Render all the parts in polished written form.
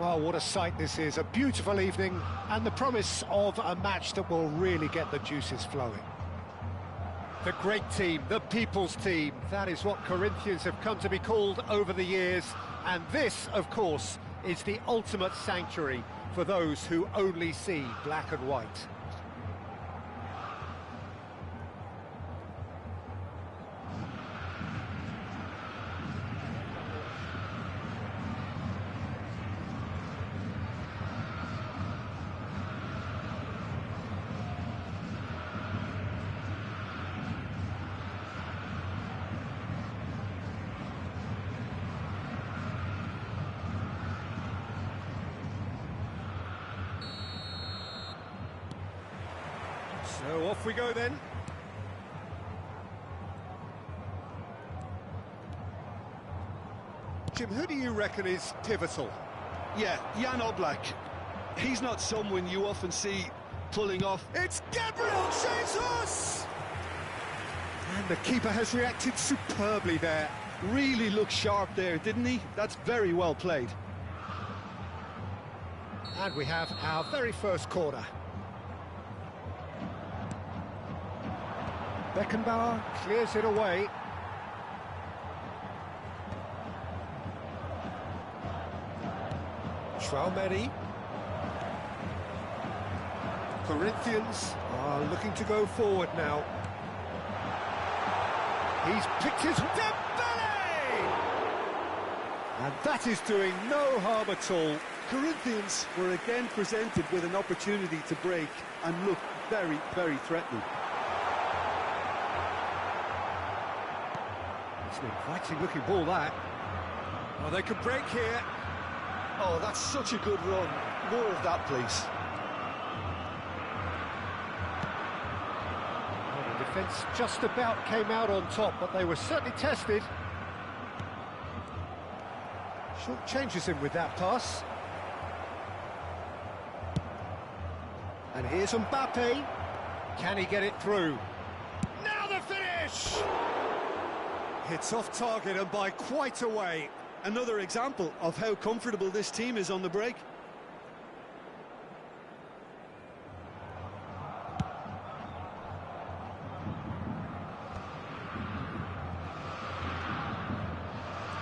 Oh, what a sight this is. A beautiful evening and the promise of a match that will really get the juices flowing. The great team, the people's team. That is what Corinthians have come to be called over the years. And this, of course, is the ultimate sanctuary for those who only see black and white. So off we go then. Jim, who do you reckon is pivotal? Yeah, Jan Oblak. He's not someone you often see pulling off. It's Gabriel Jesus! And the keeper has reacted superbly there. Really looked sharp there, didn't he? That's very well played. And we have our very first corner. Beckenbauer clears it away. Traumeri. Corinthians are looking to go forward now. He's picked his Dembele! And that is doing no harm at all. Corinthians were again presented with an opportunity to break and look very, very threatening. It's an inviting looking ball, that. Oh, they could break here. Oh, that's such a good run. More of that, please. Well, the defence just about came out on top, but they were certainly tested. Short changes him with that pass. And here's Mbappe. Can he get it through? Now the finish! Hits off target and by quite a way. Another example of how comfortable this team is on the break.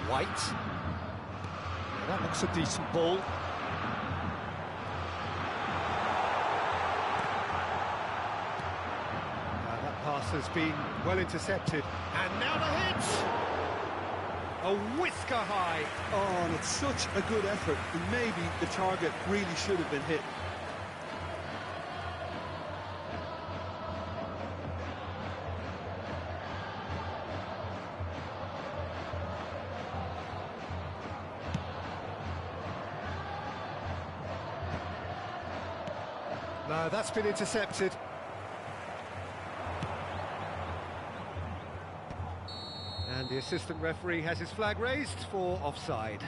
White. Well, that looks a decent ball. That pass has been well intercepted. And now the hit! A whisker high. Oh, and it's such a good effort. And maybe the target really should have been hit. No, that's been intercepted. And the assistant referee has his flag raised for offside.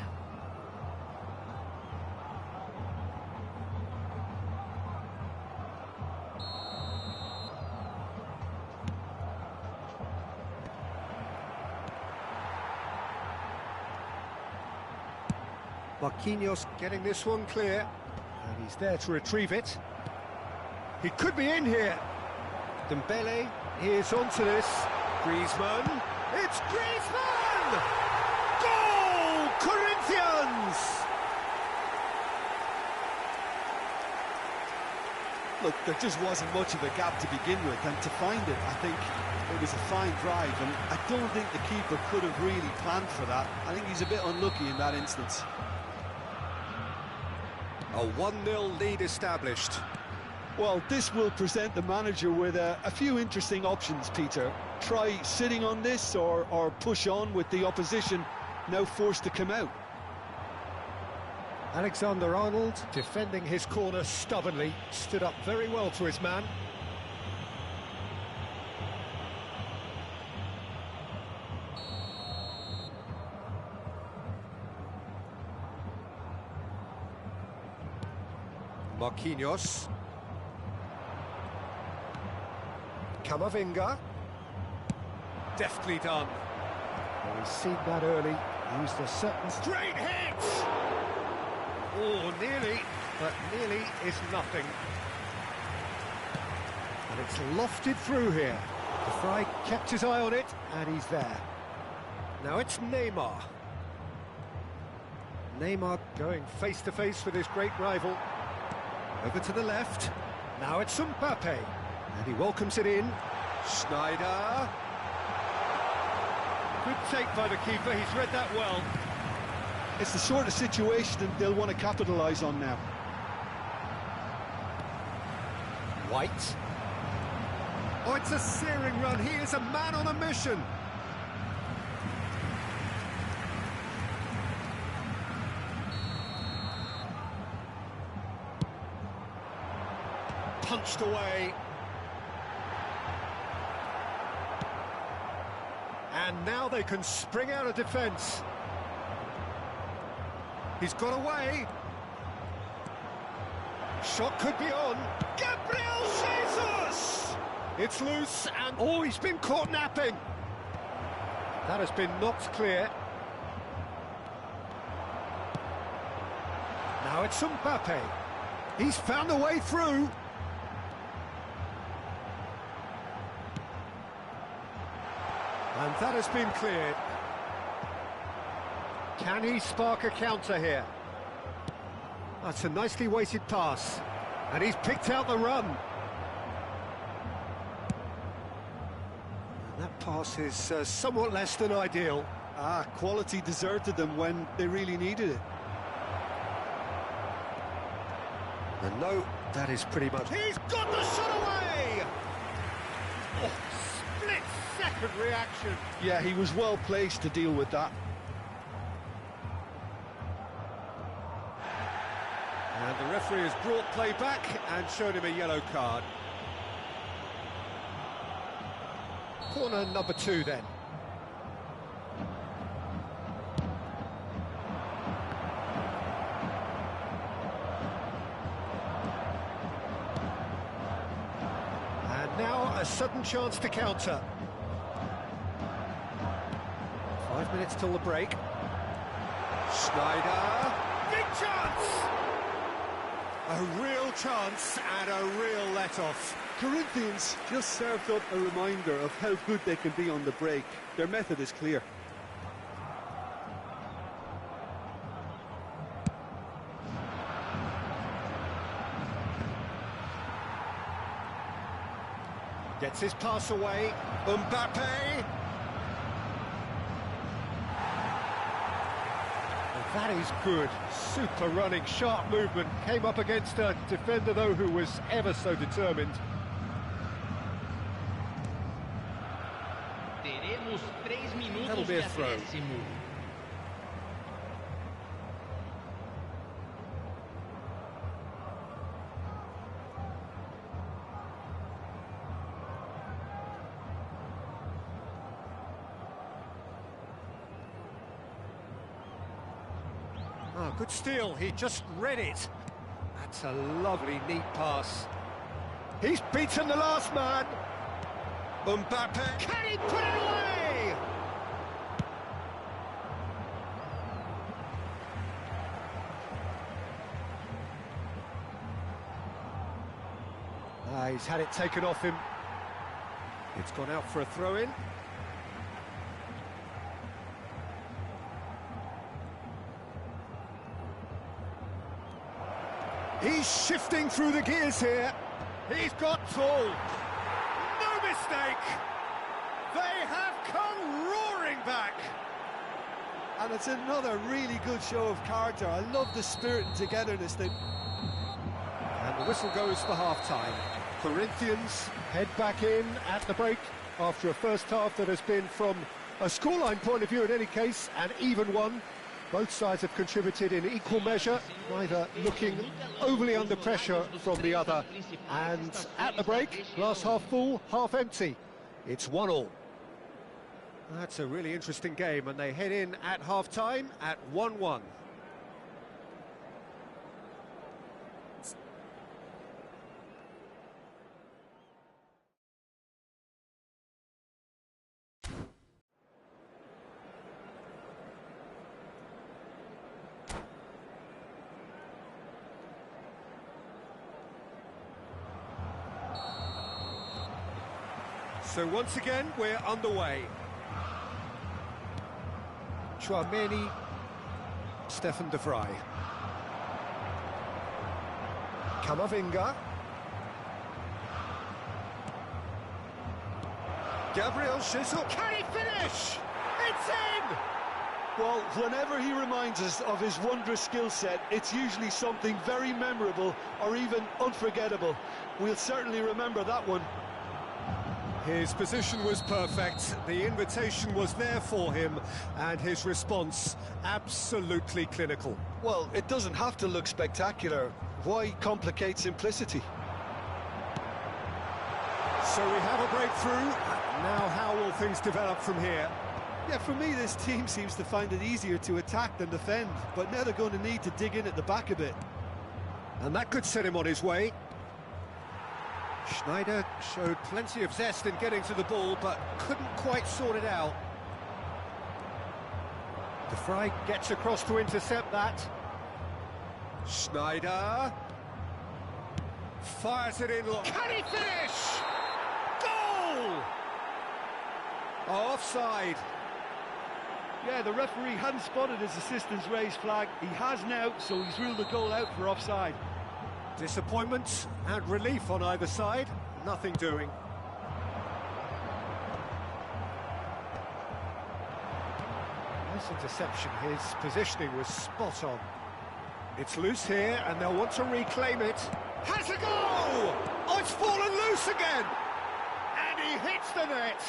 Marquinhos getting this one clear. And he's there to retrieve it. He could be in here. Dembele is onto this. Griezmann. It's Griezmann! Goal! Corinthians! Look, there just wasn't much of a gap to begin with, and to find it, I think it was a fine drive, and I don't think the keeper could have really planned for that. I think he's a bit unlucky in that instance. A 1-0 lead established. Well, this will present the manager with a few interesting options, Peter. Try sitting on this or push on with the opposition now forced to come out. Alexander-Arnold, defending his corner stubbornly, stood up very well to his man. Marquinhos. Camavinga. Deftly done. Well, he's seen that early. Used a certain... Straight hit! Oh, nearly, but nearly is nothing. And it's lofted through here. De Vrij kept his eye on it, and he's there. Now it's Neymar. Neymar going face-to-face with his great rival. Over to the left. Now it's Mbappe. And he welcomes it in. Schneider. Good take by the keeper, he's read that well. It's the sort of situation they'll want to capitalise on now. White. Oh, it's a searing run. He is a man on a mission. Punched away. And now they can spring out of defence. He's got away. Shot could be on. Gabriel Jesus! It's loose and... Oh, he's been caught napping. That has been knocked clear. Now it's Mbappe. He's found a way through. And that has been cleared. Can he spark a counter here? That's a nicely weighted pass. And he's picked out the run. And that pass is somewhat less than ideal. Quality deserted them when they really needed it. And no, that is pretty much... He's got the shot away! Oh, split-second reaction. Yeah, he was well placed to deal with that. And the referee has brought play back and showed him a yellow card. Corner number 2 then. And now a sudden chance to counter. 5 minutes till the break. Schneider. Big chance! A real chance and a real let-off. Corinthians just served up a reminder of how good they can be on the break. Their method is clear. Gets his pass away. Mbappe. That is good. Super running, sharp movement. Came up against a defender, though, who was ever so determined. Teremos 3 minutos That'll be a throw. Oh, good steal, he just read it. That's a lovely, neat pass. He's beaten the last man. Mbappe, can he put it away? He's had it taken off him. It's gone out for a throw-in. He's shifting through the gears here. He's got tall. No mistake. They have come roaring back. And it's another really good show of character. I love the spirit and togetherness. And the whistle goes for half-time. Corinthians head back in at the break after a first half that has been, from a scoreline point of view in any case, an even one. Both sides have contributed in equal measure, neither looking overly under pressure from the other. And at the break, glass half full, half empty. It's 1-1. That's a really interesting game, and they head in at half-time at 1-1. So once again, we're underway. Chouameni, Stefan de Vrij. Camavinga. Gabriel Jesus. Can he finish? It's in! Well, whenever he reminds us of his wondrous skill set, it's usually something very memorable or even unforgettable. We'll certainly remember that one. His position was perfect, the invitation was there for him, and his response absolutely clinical. Well, it doesn't have to look spectacular. Why complicate simplicity? So we have a breakthrough. Now how will things develop from here? Yeah, for me, this team seems to find it easier to attack than defend, but now they're going to need to dig in at the back a bit. And that could set him on his way. Schneider showed plenty of zest in getting to the ball, but couldn't quite sort it out. De Vrij gets across to intercept that. Schneider fires it in. Can he finish? Goal! Offside. Yeah, the referee hadn't spotted his assistant's raised flag. He has now, so he's ruled the goal out for offside. Disappointment and relief on either side. Nothing doing. Nice interception. His positioning was spot on. It's loose here, and they'll want to reclaim it. Has a goal! Oh, it's fallen loose again! And he hits the net!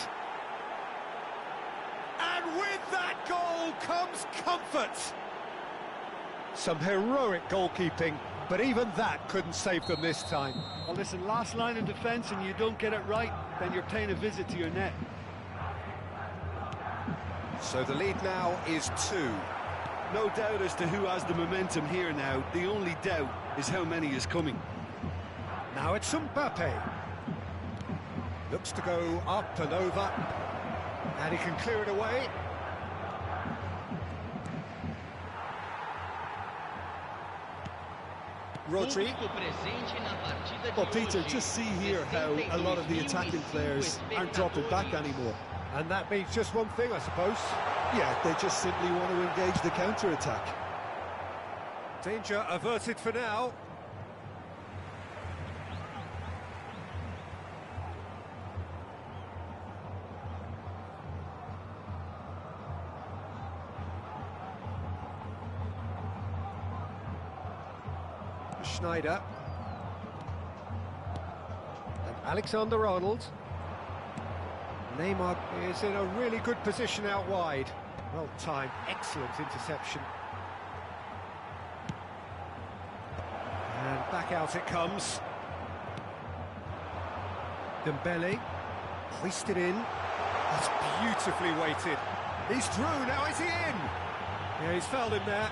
And with that goal comes comfort! Some heroic goalkeeping, but even that couldn't save them this time. Well, listen, last line of defence and you don't get it right, then you're paying a visit to your net. So the lead now is 2. No doubt as to who has the momentum here now. The only doubt is how many is coming. Now it's Mbappe. Looks to go up and over. And he can clear it away. Rodri. Well, Peter, just see here how a lot of the attacking players aren't dropping back anymore. And that means just one thing, I suppose. Yeah, they just simply want to engage the counter-attack. Danger averted for now. Schneider. And Alexander-Arnold. Neymar is in a really good position out wide. Well timed, excellent interception. And back out it comes. Dembele, hoisted in. That's beautifully weighted. He's through, now is he in? Yeah, he's fouled him there.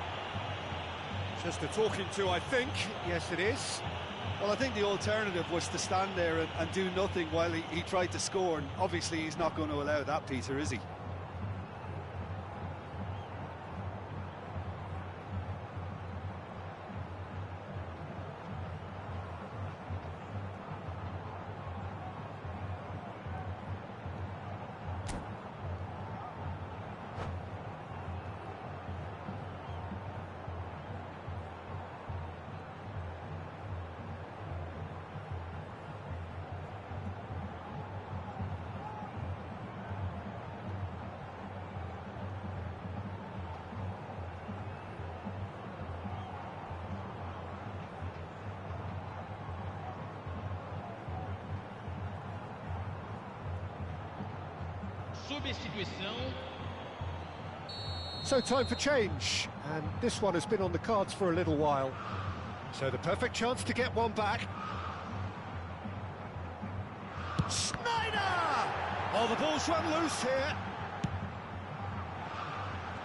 Just a talking to, I think. Yes, it is. Well, I think the alternative was to stand there and do nothing while he tried to score, and obviously he's not going to allow that, Peter, is he? So time for change, and this one has been on the cards for a little while. So the perfect chance to get one back. Schneider! Oh, the ball's run loose here.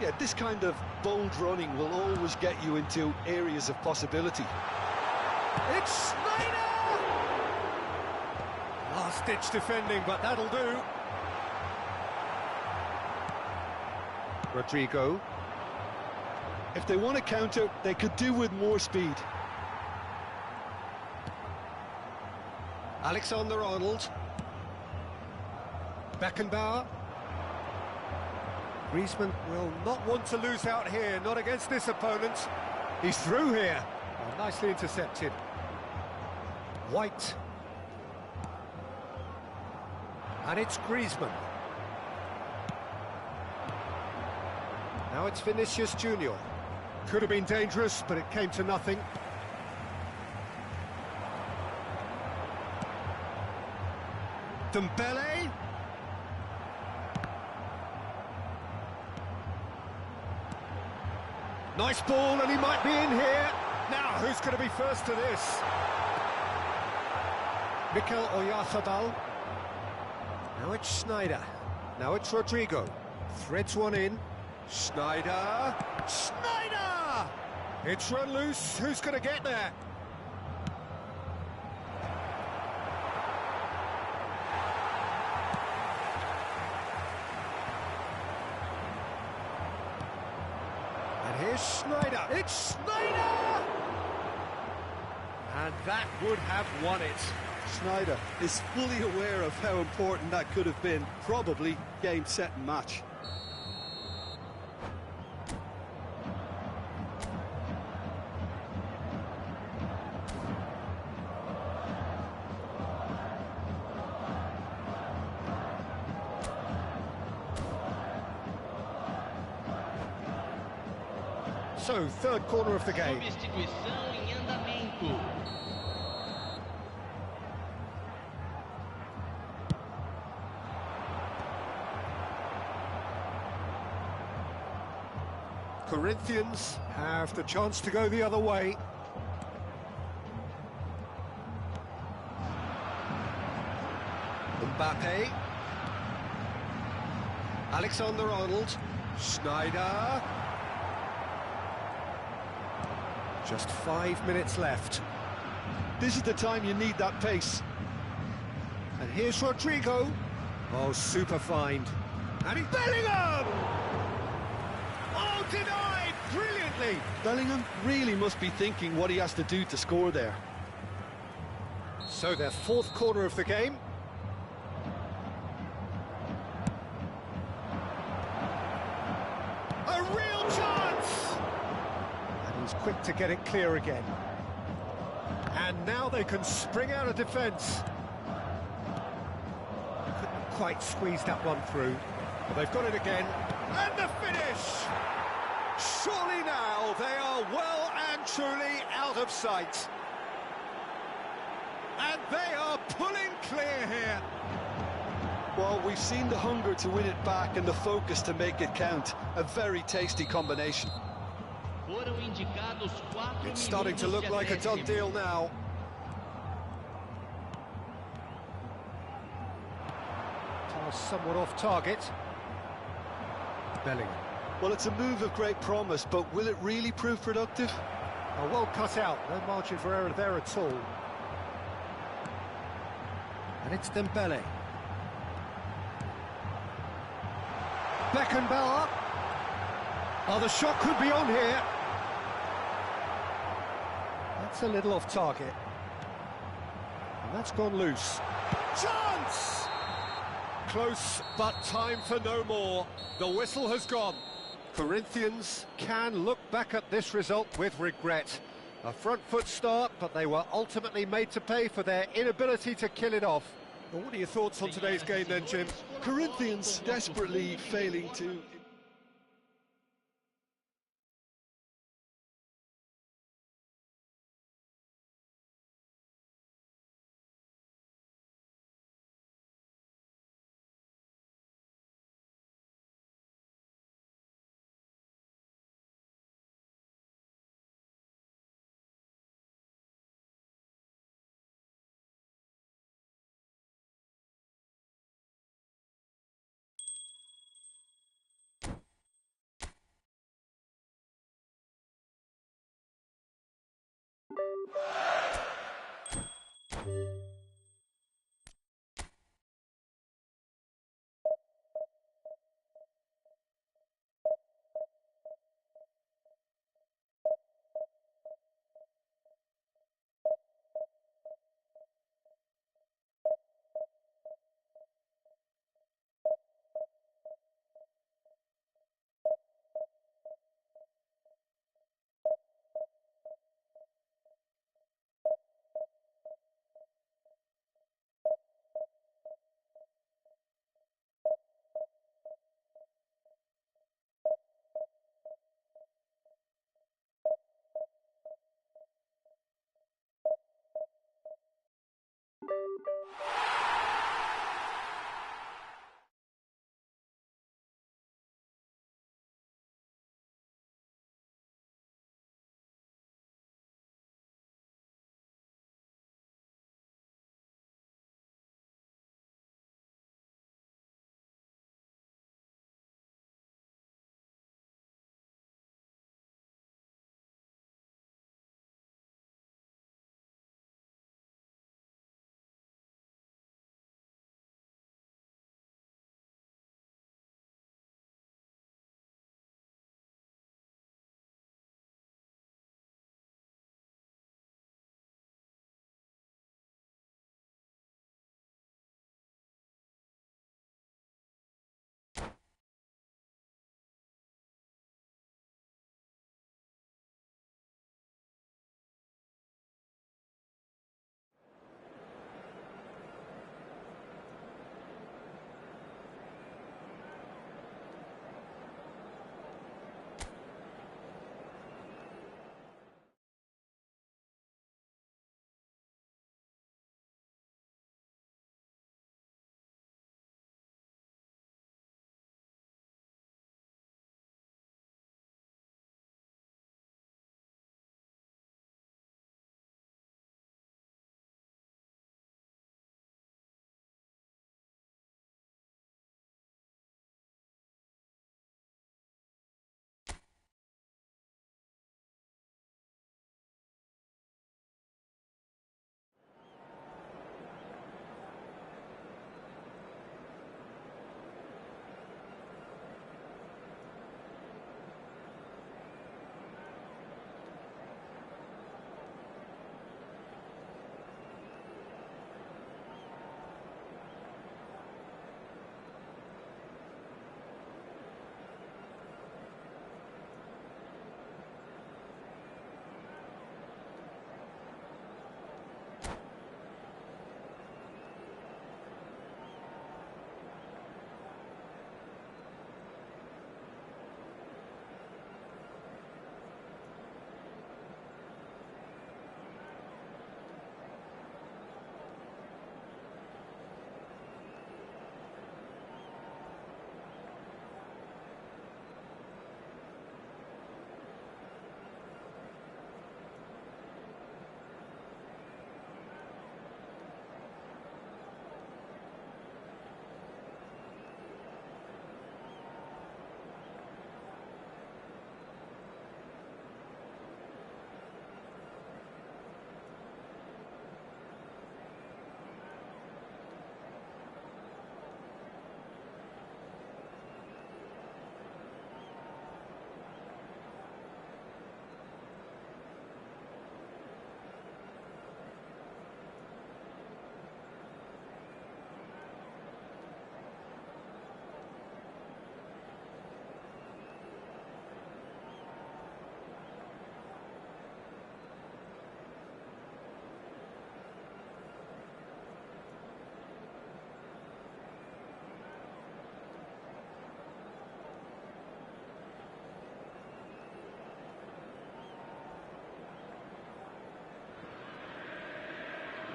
Yeah, this kind of bold running will always get you into areas of possibility. It's Schneider! Last-ditch defending, but that'll do. Rodrigo. If they want to counter, they could do with more speed. Alexander-Arnold. Beckenbauer. Griezmann will not want to lose out here, not against this opponent. He's through here. Oh, nicely intercepted. White. And it's Griezmann. Now it's Vinicius Junior. Could have been dangerous, but it came to nothing. Dembele. Nice ball, and he might be in here. Now, who's going to be first to this? Mikel Oyarzabal. Now it's Sneijder. Now it's Rodrigo. Threads one in. Sneijder. Sneijder! It's run loose. Who's going to get there? And here's Sneijder. It's Sneijder! And that would have won it. Sneijder is fully aware of how important that could have been. Probably game, set and match. So, third corner of the game. Substituição em andamento. Corinthians have the chance to go the other way. Mbappe. Alexander-Arnold. Sneijder. Just 5 minutes left. This is the time you need that pace. And here's Rodrigo. Oh, super find. And it's Bellingham! Oh, denied brilliantly. Bellingham really must be thinking what he has to do to score there. So their fourth corner of the game. A real chance! And he's quick to get it clear again. And now they can spring out of defence. Couldn't quite squeeze that one through. But they've got it again. And the finish! Surely now they are well and truly out of sight. And they are pulling clear here. Well, we've seen the hunger to win it back and the focus to make it count. A very tasty combination. Foram indicados 4 It's starting to minutos look de like a done acréscimo. deal now. Pass somewhat off target. Bellingham. Well, it's a move of great promise, but will it really prove productive? Oh, well cut out. No margin for error there at all. And it's Dembele. Beckenbauer. Oh, the shot could be on here. That's a little off target. And that's gone loose. Chance! Close, but time for no more. The whistle has gone. Corinthians can look back at this result with regret. A front foot start, but they were ultimately made to pay for their inability to kill it off. Well, what are your thoughts on today's game then, Jim? Corinthians desperately failing to...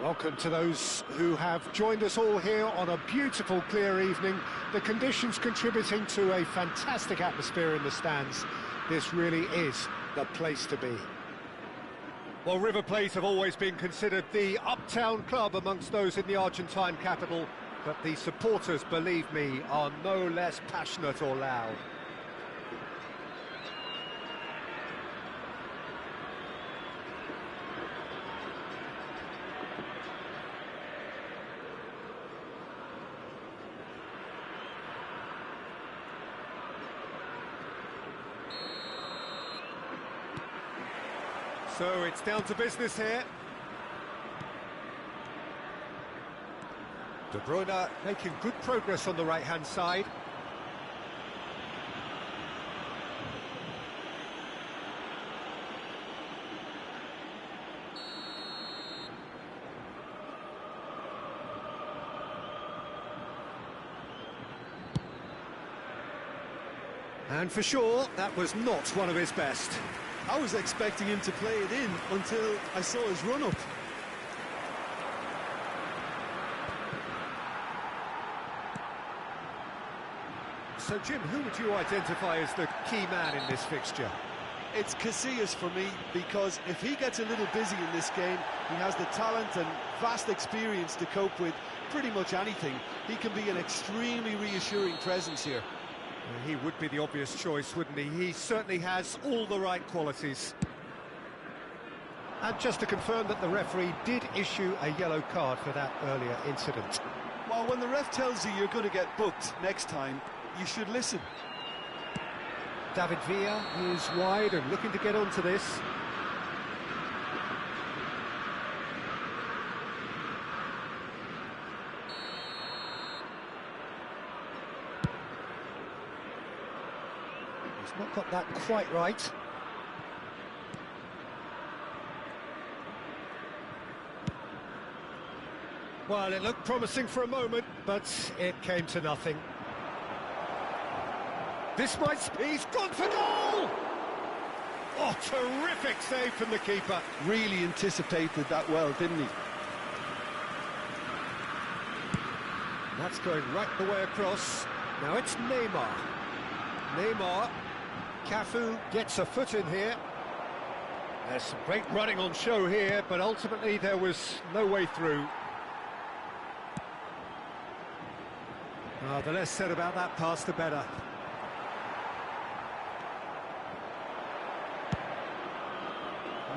Welcome to those who have joined us all here on a beautiful, clear evening. The conditions contributing to a fantastic atmosphere in the stands. This really is the place to be. Well, River Plate have always been considered the uptown club amongst those in the Argentine capital, but the supporters, believe me, are no less passionate or loud. So it's down to business here. De Bruyne making good progress on the right-hand side. And for sure, that was not one of his best. I was expecting him to play it in until I saw his run-up. So, Jim, who would you identify as the key man in this fixture? It's Casillas for me, because if he gets a little busy in this game, he has the talent and vast experience to cope with pretty much anything. He can be an extremely reassuring presence here. He would be the obvious choice, wouldn't he? He certainly has all the right qualities. And just to confirm that the referee did issue a yellow card for that earlier incident. Well, when the ref tells you you're going to get booked next time, you should listen. David Villa is wide and looking to get onto this. He's not got that quite right. Well, it looked promising for a moment, but it came to nothing. This might... He's gone for goal! Oh, terrific save from the keeper. Really anticipated that well, didn't he? That's going right the way across. Now it's Neymar. Neymar. Cafu gets a foot in here. There's some great running on show here, but ultimately there was no way through. The less said about that pass, the better.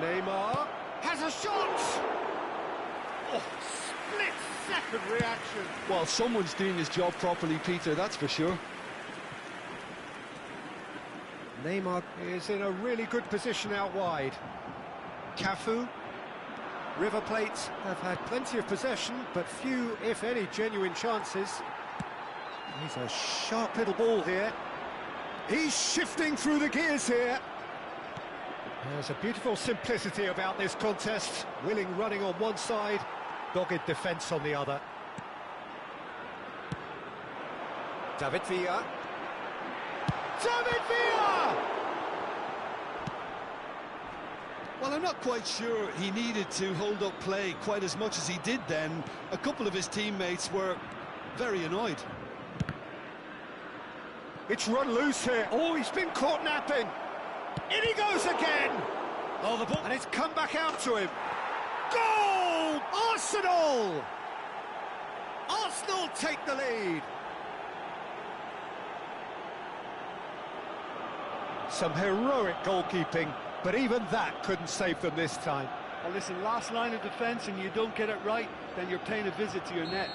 Neymar has a shot! Oh, split-second reaction. Well, someone's doing his job properly, Peter, that's for sure. Neymar is in a really good position out wide. Cafu. River Plate have had plenty of possession, but few, if any, genuine chances. He's a sharp little ball here. He's shifting through the gears here. There's a beautiful simplicity about this contest. Willing running on one side, dogged defence on the other. David Villa. David Villa! Well, I'm not quite sure he needed to hold up play quite as much as he did then. A couple of his teammates were very annoyed. It's run loose here. Oh, he's been caught napping. In he goes again! Oh, the ball... And it's come back out to him. Goal! Arsenal! Arsenal take the lead. Some heroic goalkeeping, but even that couldn't save them this time. Well, listen, last line of defence and you don't get it right, then you're paying a visit to your net.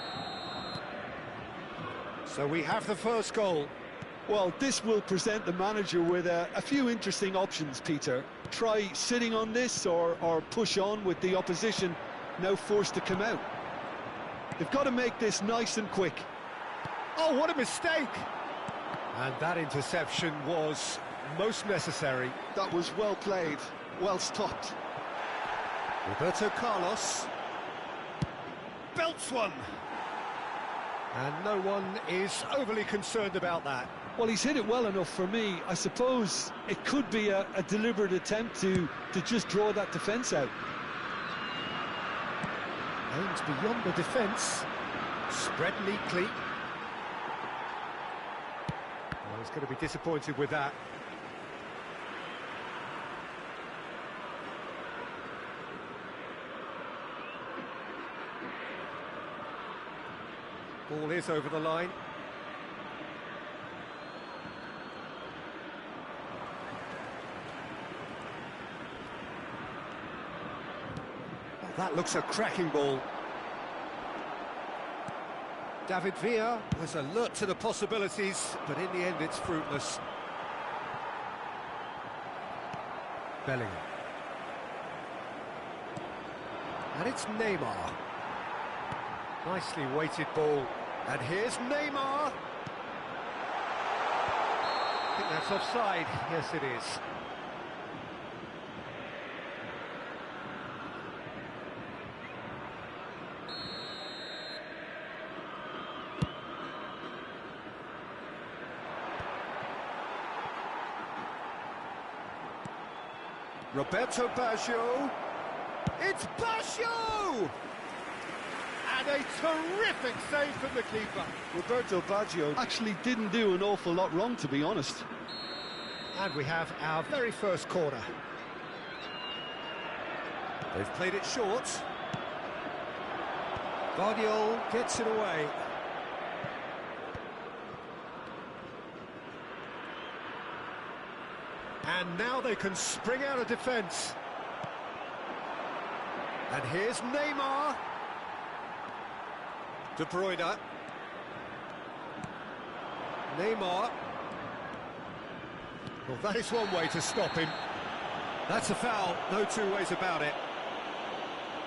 So we have the first goal. Well, this will present the manager with a few interesting options, Peter. Try sitting on this or push on with the opposition now forced to come out. They've got to make this nice and quick. Oh, what a mistake! And that interception was most necessary. That was well played, well stopped. Roberto Carlos belts one. And no one is overly concerned about that. Well, he's hit it well enough for me. I suppose it could be a deliberate attempt to just draw that defence out. Aims beyond the defence. Spread neatly. Well, he's going to be disappointed with that. Ball is over the line. Oh, that looks a cracking ball. David Villa was alert to the possibilities, but in the end it's fruitless. Bellingham. And it's Neymar. Nicely weighted ball. And here's Neymar. I think that's offside. Yes, it is. Roberto Baggio. It's Baggio! And a terrific save from the keeper. Roberto Baggio actually didn't do an awful lot wrong, to be honest. And we have our very first corner. They've played it short. Guardiola gets it away. And now they can spring out of defence. And here's Neymar. De Bruyne. Neymar. Well, that is one way to stop him. That's a foul, no two ways about it.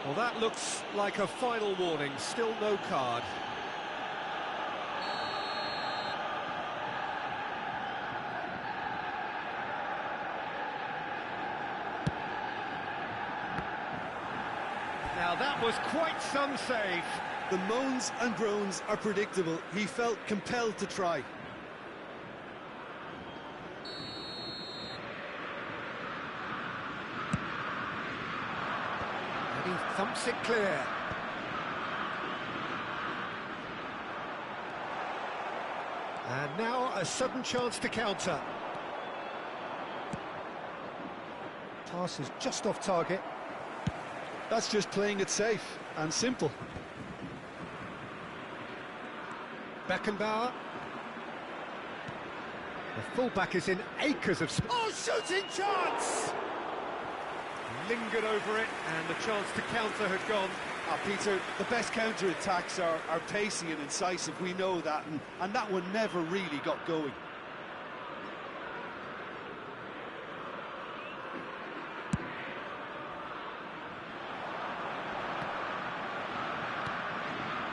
Well, that looks like a final warning, still no card. Now that was quite some save. The moans and groans are predictable. He felt compelled to try. And he thumps it clear. And now a sudden chance to counter. Pass is just off target. That's just playing it safe and simple. Beckenbauer. The fullback is in acres of space. Oh, shooting chance! Lingered over it, and the chance to counter had gone. Peter, the best counter-attacks are pacey and incisive, we know that, and that one never really got going.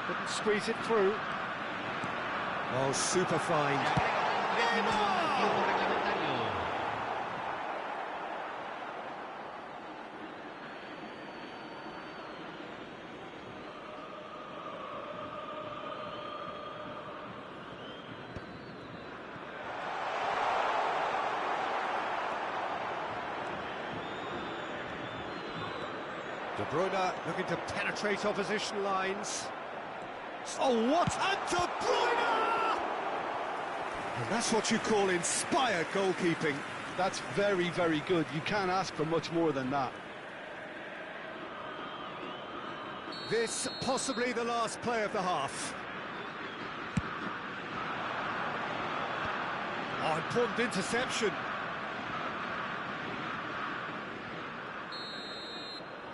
Couldn't squeeze it through. Oh, super fine. De Bruyne looking to penetrate opposition lines. Oh, what? And De Bruyne! And that's what you call inspired goalkeeping. That's very, very good. You can't ask for much more than that. This possibly the last play of the half. Oh, important interception.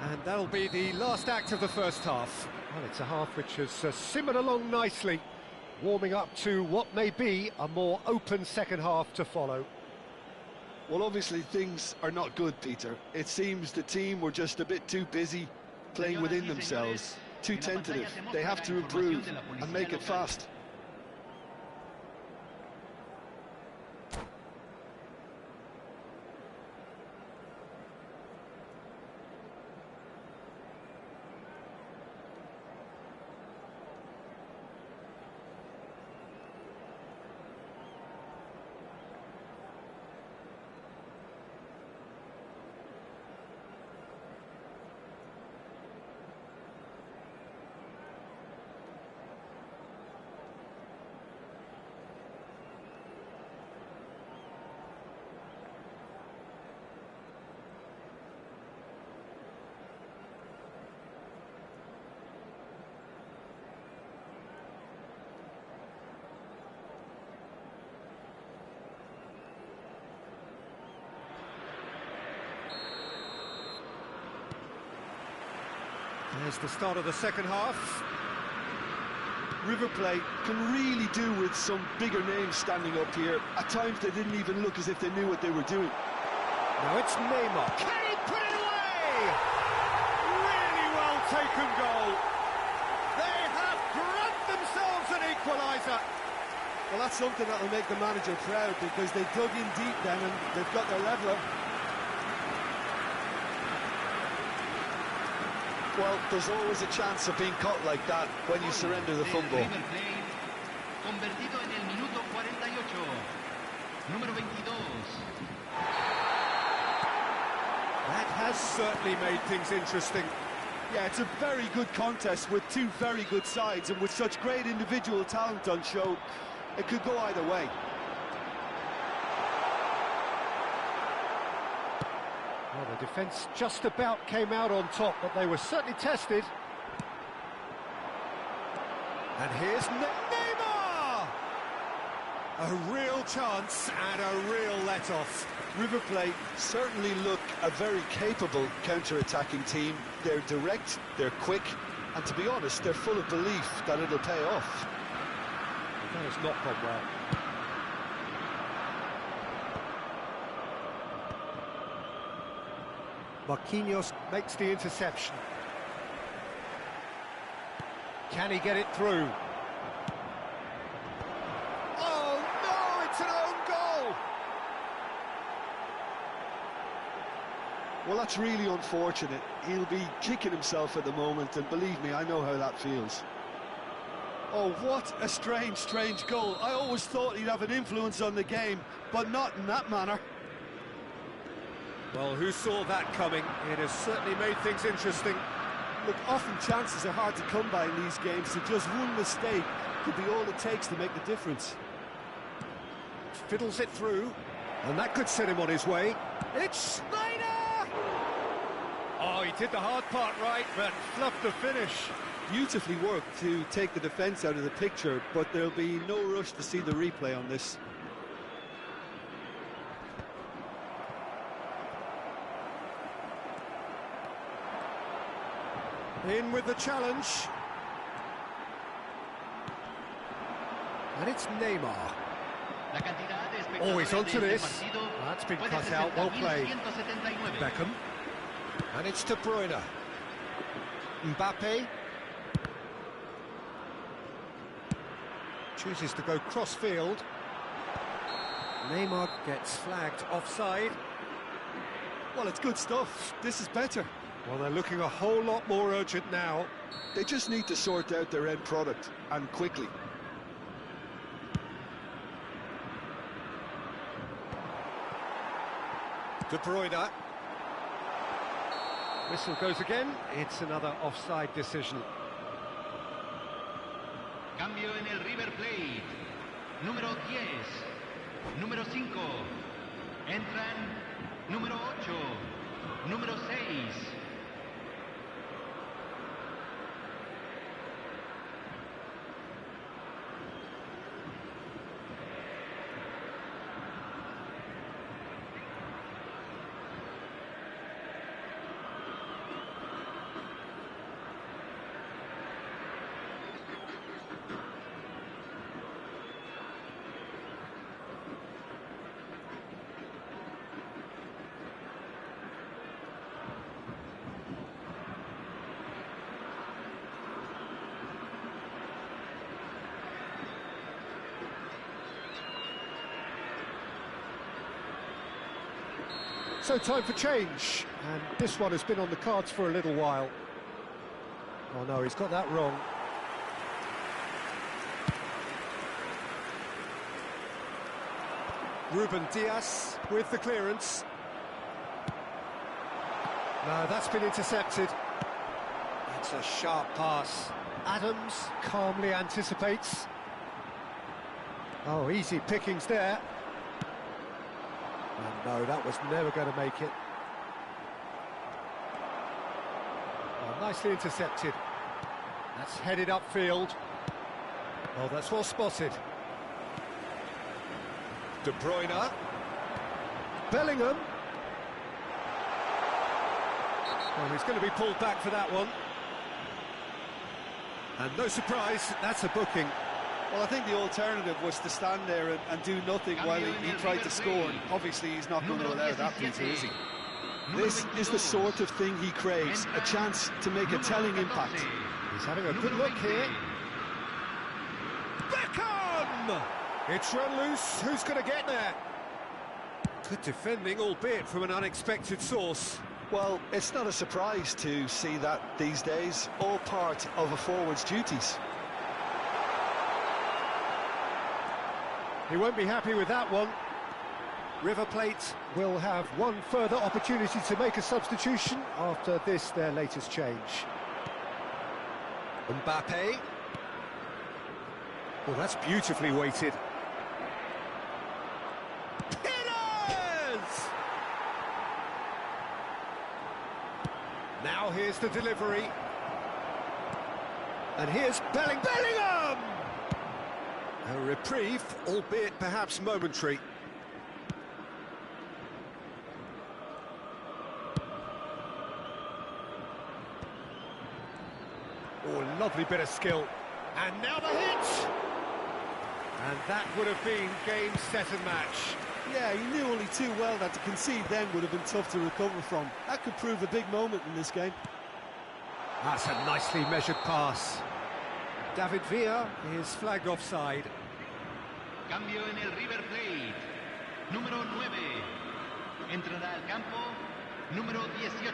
And that'll be the last act of the first half. Well, it's a half which has simmered along nicely, warming up to what may be a more open second half to follow. Well, obviously things are not good, Peter. It seems the team were just a bit too busy playing within themselves, too tentative. They have to improve and make it fast. There's the start of the second half. River Plate can really do with some bigger names standing up here. At times they didn't even look as if they knew what they were doing. Now it's Neymar. Can he put it away? Really well taken goal. They have grabbed themselves an equaliser. Well, that's something that'll make the manager proud, because they dug in deep then and they've got their leveller. Well, there's always a chance of being caught like that when you surrender the football. Convertido en el minuto 48. Número 22. That has certainly made things interesting. Yeah, it's a very good contest with two very good sides, and with such great individual talent on show, it could go either way. Well, the defence just about came out on top, but they were certainly tested. And here's Neymar! A real chance and a real let-off. River Plate certainly look a very capable counter-attacking team. They're direct, they're quick, and to be honest, they're full of belief that it'll pay off. That has not gone well. Marquinhos makes the interception. Can he get it through? Oh no, it's an own goal! Well, that's really unfortunate. He'll be kicking himself at the moment, and believe me, I know how that feels. Oh, what a strange goal. I always thought he'd have an influence on the game, but not in that manner. Well, who saw that coming? It has certainly made things interesting. Look, often chances are hard to come by in these games, so just one mistake could be all it takes to make the difference. Fiddles it through, and that could set him on his way. It's Snyder! Oh, he did the hard part right, but fluffed the finish. Beautifully worked to take the defence out of the picture, but there'll be no rush to see the replay on this. In with the challenge. And it's Neymar. Oh, he's onto this. That's been cut out, well played. Beckham. And it's De Bruyne. Mbappe. Chooses to go cross-field. Neymar gets flagged offside. Well, it's good stuff. This is better. Well, they're looking a whole lot more urgent now. They just need to sort out their end product, and quickly. De Bruyne. Whistle goes again. It's another offside decision. Cambio en el River Plate. Número 10. Número 5. Entran número 8. Número 6. So time for change, and this one has been on the cards for a little while. Oh no, he's got that wrong. Ruben Dias with the clearance. No, that's been intercepted. It's a sharp pass. Adams calmly anticipates. Oh, easy pickings there. And no, that was never going to make it. Oh, nicely intercepted. That's headed upfield. Oh, that's well spotted. De Bruyne. Bellingham. Well, he's going to be pulled back for that one. And no surprise, that's a booking. Well, I think the alternative was to stand there and do nothing while he tried to score. And obviously, he's not going to allow that, Peter, is he? This is the sort of thing he craves, a chance to make a telling impact. He's having a good look here. Beckham! It's run loose, who's going to get there? Good defending, albeit from an unexpected source. Well, it's not a surprise to see that these days, all part of a forward's duties. He won't be happy with that one. River Plate will have one further opportunity to make a substitution after this, their latest change. Mbappe. Well, that's beautifully weighted. Pillars! Now here's the delivery. And here's Bellingham! A reprieve, albeit perhaps momentary. Oh, lovely bit of skill. And now the hit! And that would have been game, set and match. Yeah, he knew only too well that to concede then would have been tough to recover from. That could prove a big moment in this game. That's a nicely measured pass. David Villa is flagged offside. Cambio en el River Plate. Número 9. Entrará al campo. Número 18.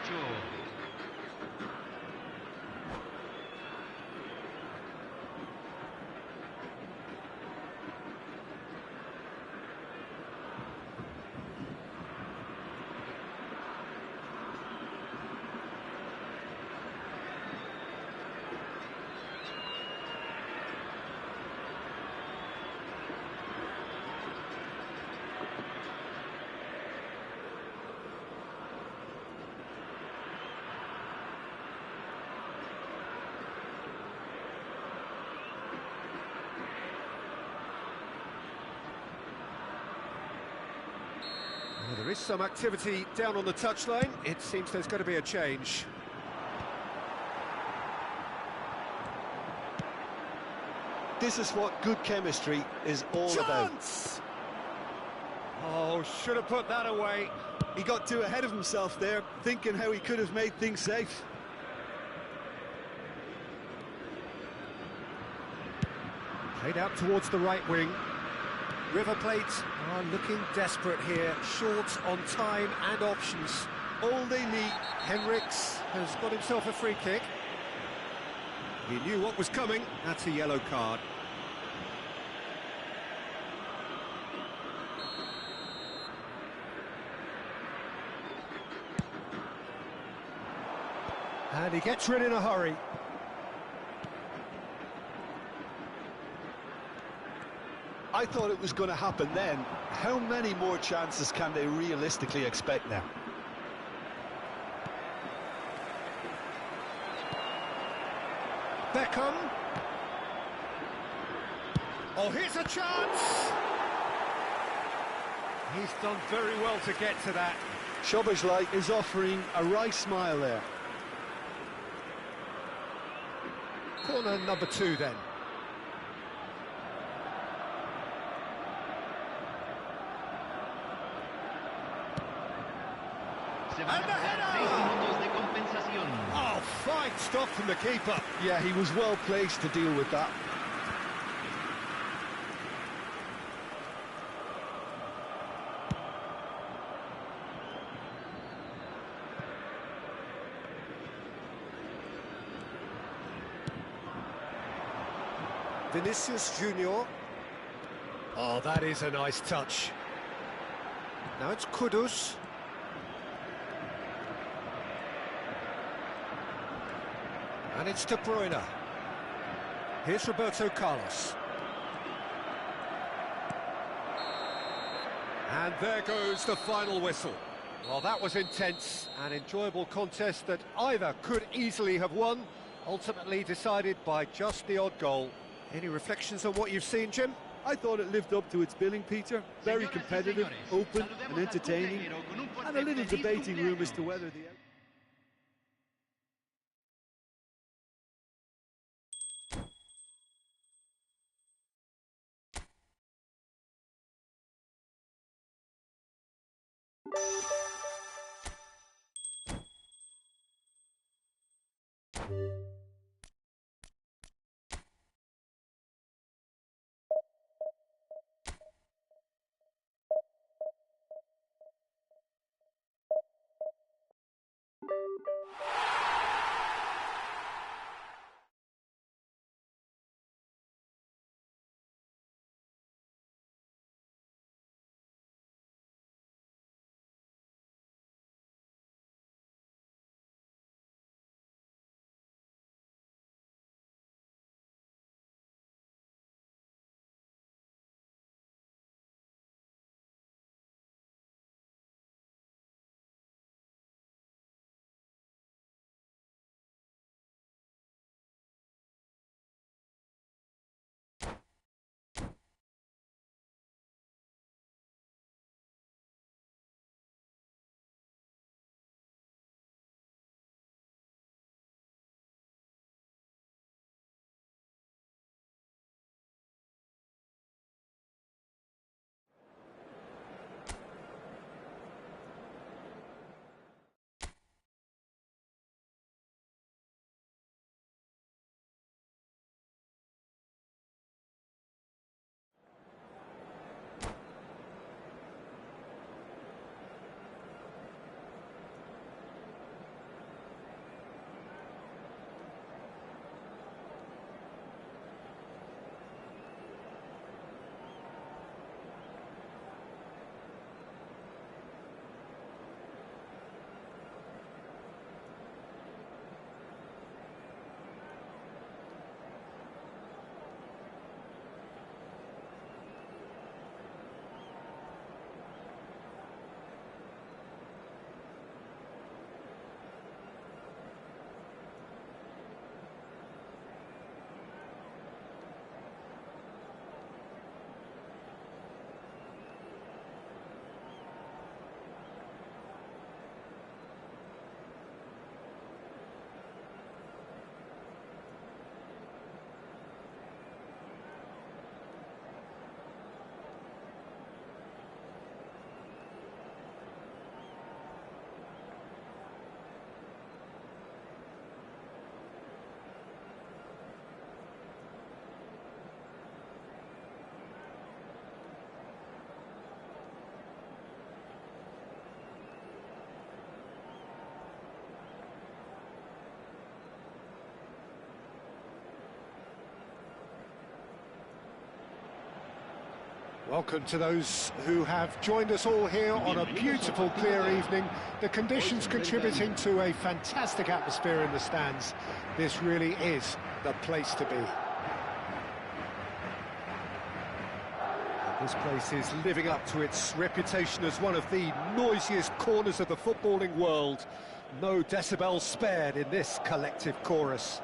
Well, there is some activity down on the touchline. It seems there's going to be a change. This is what good chemistry is all Chance! About. Oh, should have put that away. He got too ahead of himself there, thinking how he could have made things safe. Played out towards the right wing. River Plate are looking desperate here, short on time and options. All they need. Henriks has got himself a free kick. He knew what was coming. That's a yellow card. And he gets rid in a hurry. I thought it was going to happen then. How many more chances can they realistically expect now? Beckham. Oh, here's a chance! He's done very well to get to that. Szoboszlai is offering a wry smile there. Corner number 2 then. Se van a jugar 6 minutos de compensación. Oh, fine stop from the keeper. Yeah, he was well placed to deal with that. Vinicius Junior. Oh, that is a nice touch. Now it's Kudus. And it's De Bruyne. Here's Roberto Carlos. And there goes the final whistle. Well, that was intense, an enjoyable contest that either could easily have won, ultimately decided by just the odd goal. Any reflections on what you've seen, Jim? I thought it lived up to its billing, Peter. Very competitive, open and entertaining, and a little debating room as to whether the... Welcome to those who have joined us all here on a beautiful, clear evening. The conditions contributing to a fantastic atmosphere in the stands. This really is the place to be. This place is living up to its reputation as one of the noisiest corners of the footballing world. No decibels spared in this collective chorus.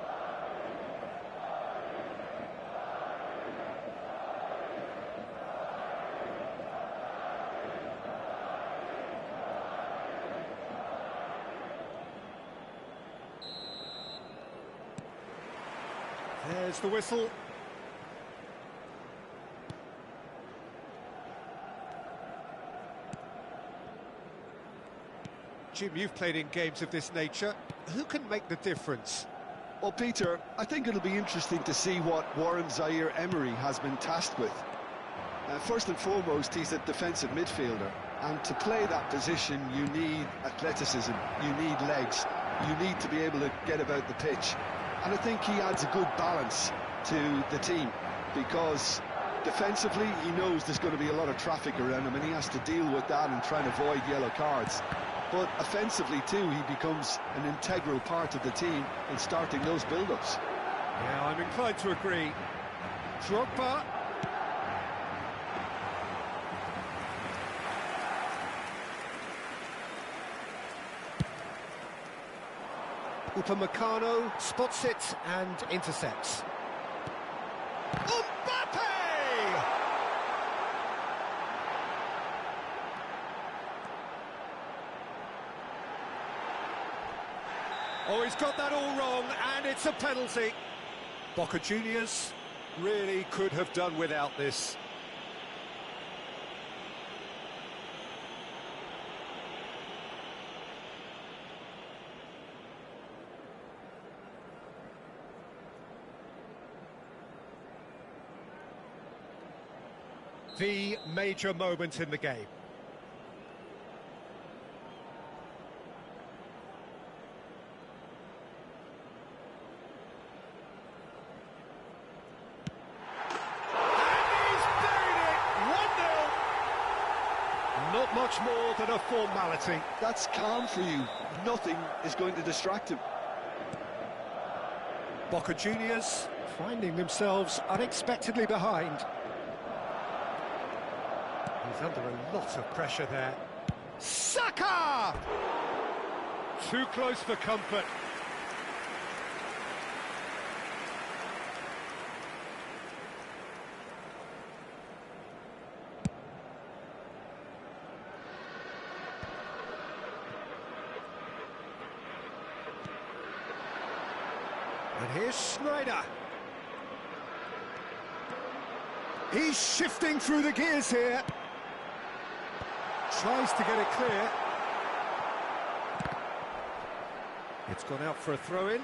There's the whistle. Jim, you've played in games of this nature. Who can make the difference? Well, Peter, I think it'll be interesting to see what Warren Zaire-Emery has been tasked with. First and foremost, he's a defensive midfielder, and to play that position, you need athleticism, you need legs, you need to be able to get about the pitch. And I think he adds a good balance to the team, because defensively he knows there's going to be a lot of traffic around him and he has to deal with that and try and avoid yellow cards. But offensively too, he becomes an integral part of the team in starting those build-ups. Yeah, I'm inclined to agree. Drogba. Upamecano spots it and intercepts. Mbappe! Oh, he's got that all wrong, and it's a penalty. Boca Juniors really could have done without this. The major moment in the game. Not much more than a formality. That's calm for you. Nothing is going to distract him. Boca Juniors finding themselves unexpectedly behind. He's under a lot of pressure there. Saka! Too close for comfort. And here's Schneider. He's shifting through the gears here. Tries to get it clear. It's gone out for a throw-in.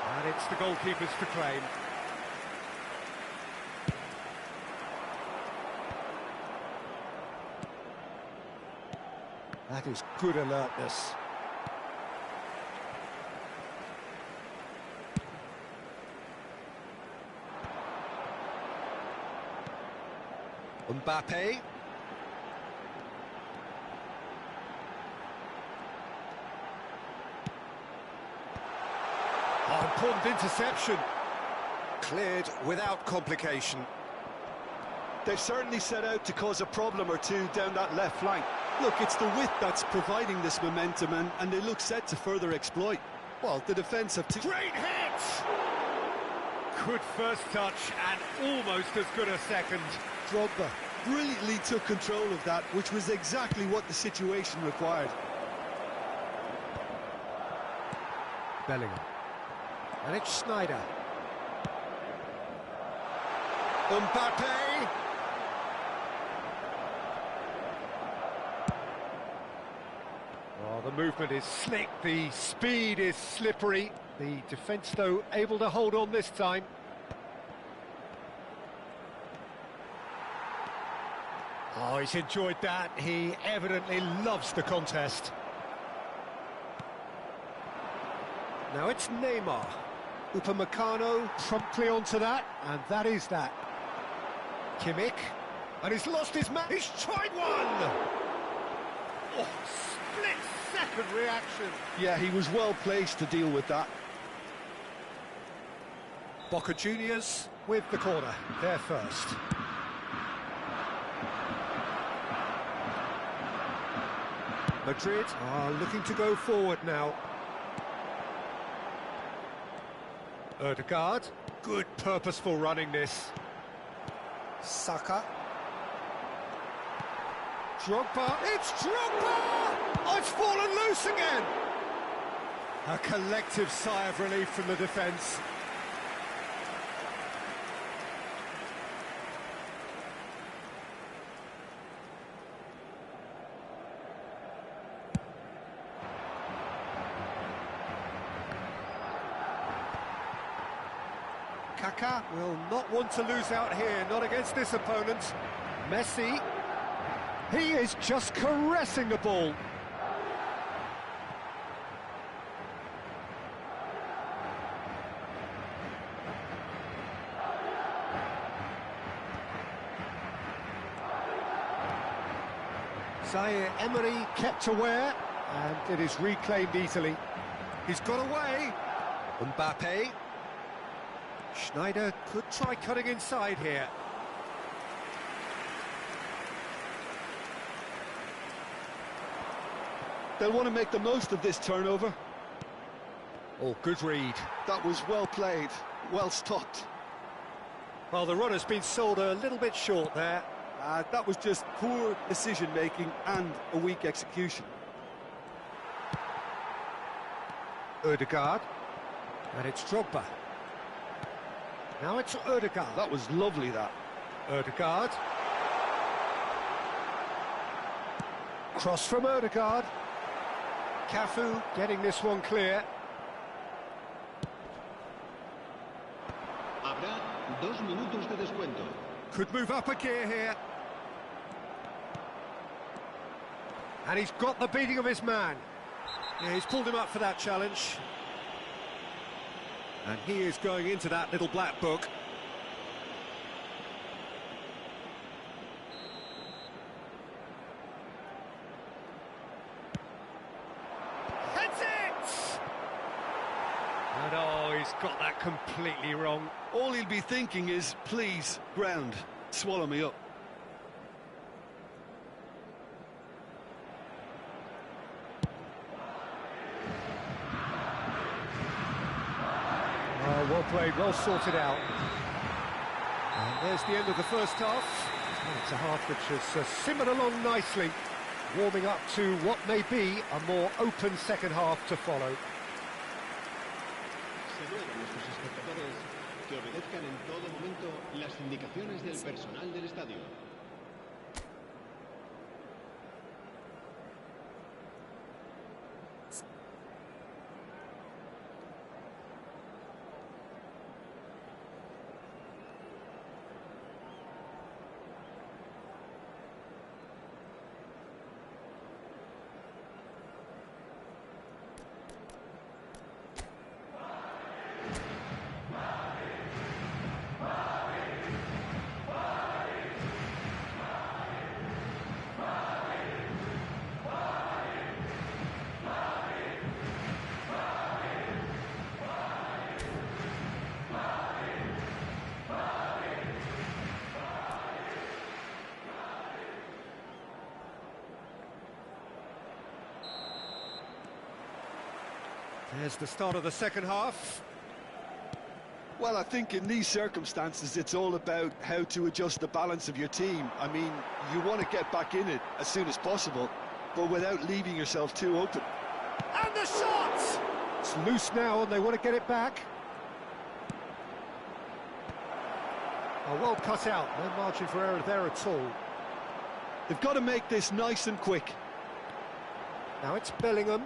And it's the goalkeepers to claim. That is good alertness. Mbappe. Oh, important interception. Cleared without complication. They've certainly set out to cause a problem or two down that left flank. Look, it's the width that's providing this momentum, and they look set to further exploit. Well, the defence have... Great hit! Good first touch and almost as good a second. Drogba brilliantly took control of that, which was exactly what the situation required. Bellingham. And it's Schneider. Mbappe! Oh, the movement is slick, the speed is slippery. The defence, though, able to hold on this time. Oh, he's enjoyed that. He evidently loves the contest. Now it's Neymar. Upamecano promptly onto that, and that is that. Kimmich, and he's lost his man. He's tried one! Oh, split-second reaction. Yeah, he was well placed to deal with that. Boca Juniors with the corner, they're first. Madrid are looking to go forward now. Ødegaard, good purposeful running this. Saka. Drogba, it's Drogba! Oh, it's fallen loose again! A collective sigh of relief from the defence. Kaká will not want to lose out here, not against this opponent. Messi, he is just caressing the ball. Zaire Emery kept aware, and it is reclaimed easily. He's got away. Mbappe. Schneider could try cutting inside here. They'll want to make the most of this turnover. Oh, good read. That was well played, well stopped. Well, the runner's been sold a little bit short there. That was just poor decision-making and a weak execution. Ødegaard. And it's Drogba. Now it's Ødegaard. That was lovely, that. Ødegaard. Cross from Odegaard. Cafu getting this one clear. Habrá 2 minutos de descuento. Could move up a gear here. And he's got the beating of his man. Yeah, he's pulled him up for that challenge. And he is going into that little black book. Heads it! And oh, he's got that completely wrong. All he'll be thinking is, please, ground, swallow me up. Oh, well played, well sorted out. And there's the end of the first half. And it's a half which has simmered along nicely, warming up to what may be a more open second half to follow. Se ruega a nuestros espectadores que obedezcan en todo momento las indicaciones del personal del estadio. There's the start of the second half. Well, I think in these circumstances, it's all about how to adjust the balance of your team. I mean, you want to get back in it as soon as possible, but without leaving yourself too open. And the shot! It's loose now and they want to get it back. Oh, well cut out, no margin for error there at all. They've got to make this nice and quick. Now it's Bellingham.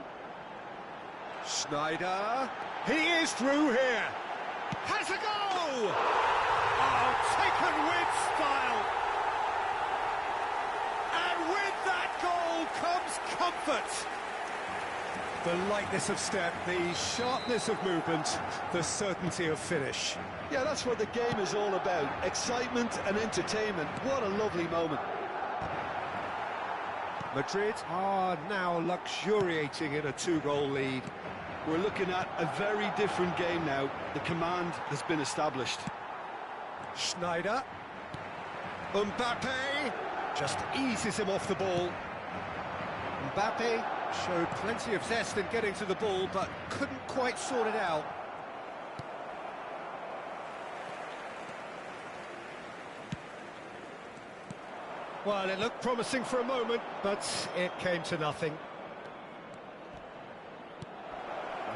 Schneider. He is through here. Has a go! Oh, taken with style. And with that goal comes comfort. The lightness of step, the sharpness of movement, the certainty of finish. Yeah, that's what the game is all about. Excitement and entertainment. What a lovely moment. Madrid are now luxuriating in a 2-goal lead. We're looking at a very different game now. The command has been established. Schneider. Mbappe just eases him off the ball. Mbappe showed plenty of zest in getting to the ball, but couldn't quite sort it out. Well, it looked promising for a moment, but it came to nothing.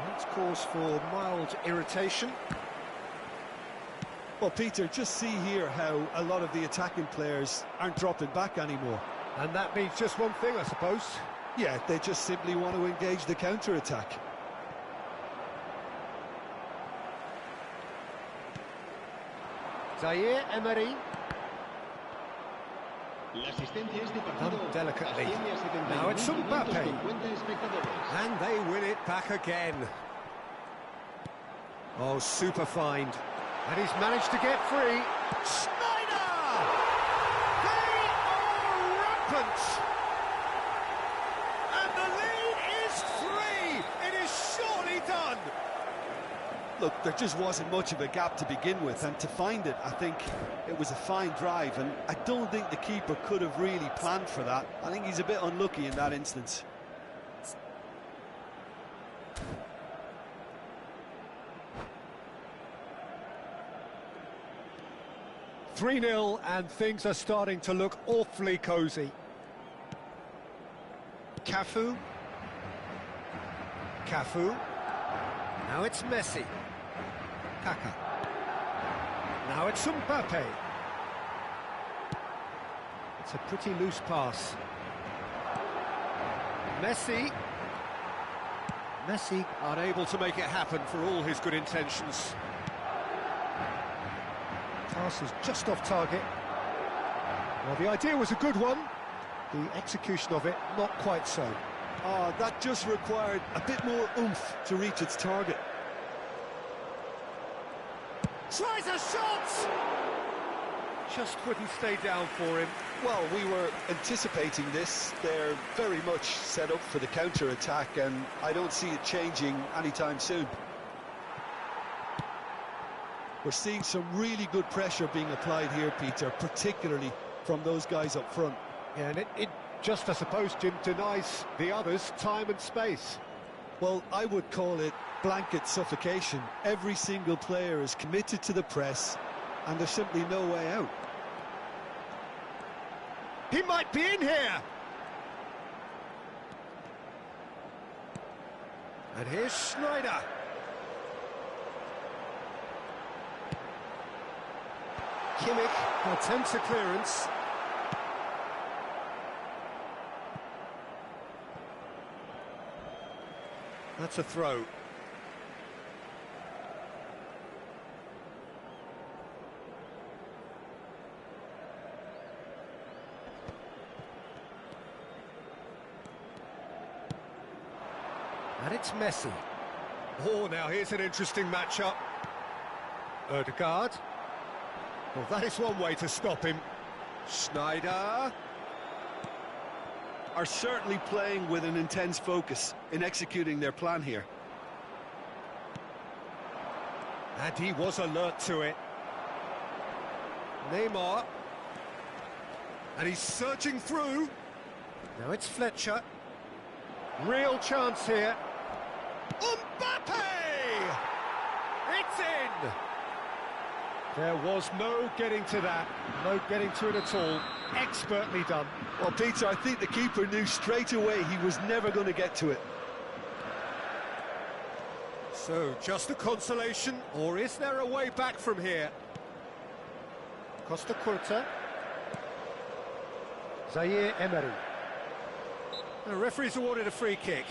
That's cause for mild irritation. Well, Peter, just see here how a lot of the attacking players aren't dropping back anymore. And that means just one thing, I suppose. Yeah, they just simply want to engage the counter-attack. Zaire Emery. Done delicately. Now it's Mbappe. And they win it back again. Oh, super find. And he's managed to get free. Schneider! They are rampant! And the lead is 3! It is surely done! Look, there just wasn't much of a gap to begin with, and to find it, I think it was a fine drive, and I don't think the keeper could have really planned for that. I think he's a bit unlucky in that instance. "3-0, and things are starting to look awfully cosy. Cafu. Cafu. Now it's Messi. Kaka. Now it's Mbappe. It's a pretty loose pass. Messi. Messi unable to make it happen for all his good intentions. Pass is just off target. Well, the idea was a good one. The execution of it, not quite so. That just required a bit more oomph to reach its target. Tries a shot! Just wouldn't stay down for him. Well, we were anticipating this. They're very much set up for the counter-attack, and I don't see it changing anytime soon. We're seeing some really good pressure being applied here, Peter, particularly from those guys up front. Yeah, and it just, I suppose, Jim, denies the others time and space. Well, I would call it blanket suffocation. Every single player is committed to the press, and there's simply no way out. He might be in here! And here's Schneider. Kimmich attempts a clearance. That's a throw. And it's Messi. Oh, now here's an interesting matchup. Odegaard. Well, that is one way to stop him. Schneider. Are certainly playing with an intense focus in executing their plan here. And he was alert to it. Neymar. And he's surging through. Now it's Fletcher. Real chance here. Mbappe! It's in! There was no getting to that, no getting to it at all. Expertly done. Well, Peter, I think the keeper knew straight away he was never going to get to it. So, just a consolation, or is there a way back from here? Costa Curta. Zaire Emery. The referee's awarded a free kick.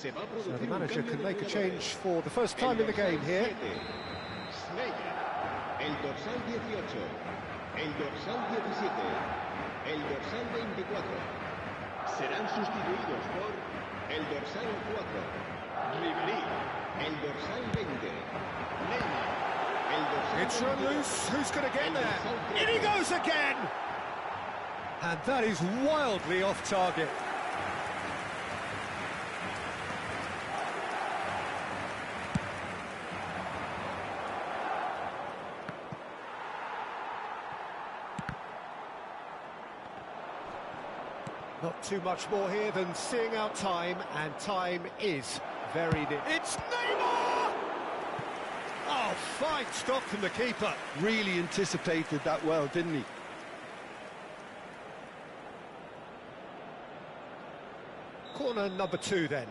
So the manager can make a change for the first time in the game here. El dorsal 18, el dorsal 17, el dorsal 24 serán sustituidos por el dorsal 4, Ribery, el dorsal 20, Neymar, el dorsal It's run loose, who's going to get there? In he goes again! And that is wildly off target. Not too much more here than seeing out time, and time is very near. It's Neymar! Oh, fine stop from the keeper. Really anticipated that well, didn't he? Corner number 2 then.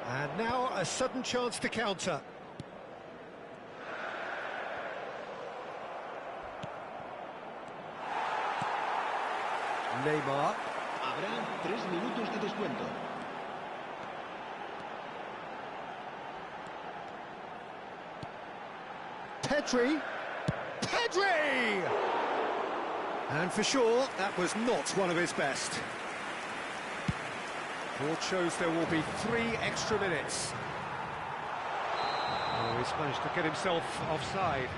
And now a sudden chance to counter. Neymar. Habrá 3 minutos de descuento. Pedri! Pedri! And for sure, that was not one of his best. Board shows there will be 3 extra minutes. Oh, he's managed to get himself offside.